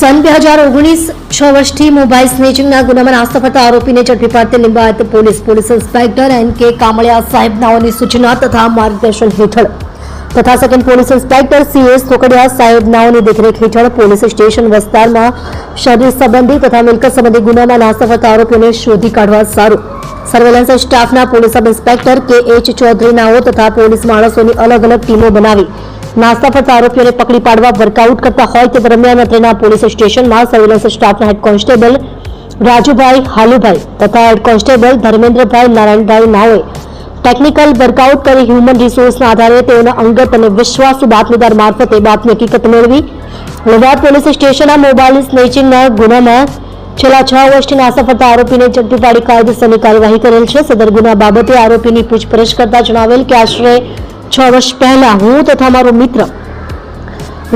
सन 2019 6 વર્ષથી મોબાઈલ સ્નેચિંગના ગુનામાં નાસ્તા ફરતા આરોપીને ઝડપી પાડતી Limbayat police inspector NK Kamaliya સાહેબનાઓની સૂચના તથા માર્ગદર્શન હેઠળ તથા second police inspector CS Thokdiya સાહેબનાઓની દેખરેખ હેઠળ પોલીસ સ્ટેશન વિસ્તારમાં શરીર સંબંધી તથા મિલકત સંબંધી ગુનામાં નાસ્તા ફરતા આરોપીઓને શોધી કાઢવા સારું સર્વેલન્સ સ્ટાફના પોલીસ સબ ઇન્સ્પેક્ટર KH ચૌધરીનાઓ તથા પોલીસ માણસોની અલગ અલગ ટીમો બનાવી નાસ્તા ફરતા આરોપીઓને પકડી પાડવા વર્કઆઉટ કરતા હોય તે દરમિયાન અત્રેના પોલીસ સ્ટેશનમાં સર્વેલન્સ સ્ટાફના હેડ કોન્સ્ટેબલ રાજુભાઈ હાલુભાઈ તથા હેડ કોન્સ્ટેબલ ધર્મેન્દ્રભાઈ નારાયણભાઈ નાઓએ ટેકનિકલ વર્કઆઉટ કરી હ્યુમન રિસોર્સના આધારે તેઓના અંગત અને વિશ્વાસુ બાતમીદાર મારફતે બાતમી હકીકત મેળવી લવાદ પોલીસ સ્ટેશનના મોબાઈલ સ્નેચિંગના ગુનામાં છેલ્લા 6 વર્ષથી નાસ્તા ફરતા આરોપીને ઝડપી પાડી કાયદેસરની કાર્યવાહી કરેલ છે. સદર ગુના બાબતે આરોપીની પૂછપરછ કરતા જણાવેલ કે આશરે 6 વર્ષ પહેલા હું તથા મારો મિત્ર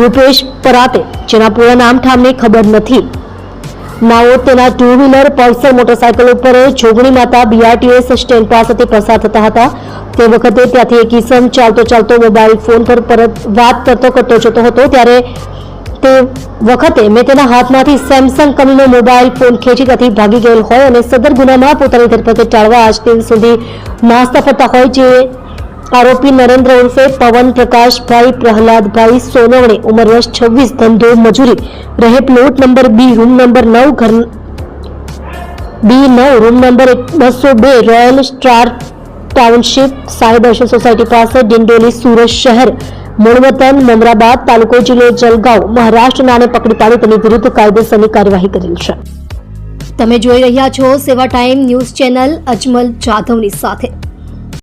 રૂપેશ પરાતે જેના પૂરા નામ ઠામની ખબર નથી નાઓ તેના 2 વ્હીલર પલ્સર મોટરસાયકલ ઉપર જોગણી માતા BRTS સ્ટેન્ડ પાસેથી પસાર થતા હતા. તે વખતે ત્યાંથી એક ઈસમ ચાલતો મોબાઈલ ફોન પર પરત વાત કરતો જતો હતો. ત્યારે તે વખતે મેં તેના હાથમાંથી સેમસંગ કંપનીનો મોબાઈલ ફોન ખેંચી ત્યાંથી ભાગી ગયેલ હોય અને સદર ગુનામાં પોતાની ધરપકડ ટાળવા આજ દિન સુધી નાસ્તા ફરતા હોય જે આરોપી નરેન્દ્ર ઉર્ફે પવન પ્રકાશભાઈ પ્રહલાદભાઈ સોનવણે ઉંમર વર્ષ 26 ધંધો મજૂરી રહે plot number B room number 9 ઘર B9 room number 202 royal star township Sai Darshan society પાસે ડિંડોલી સુરત શહેર મૂળ વતન મમરાબાદ તાલુકો જિલ્લો જલગાંવ મહારાષ્ટ્ર નાને પકડી પાડી તેની વિરુદ્ધ કાયદેસરની કાર્યવાહી કરેલ છે. તમે જોઈ રહ્યા છો સેવા ટાઈમ ન્યૂઝ ચેનલ અજમલ જાધવની સાથે.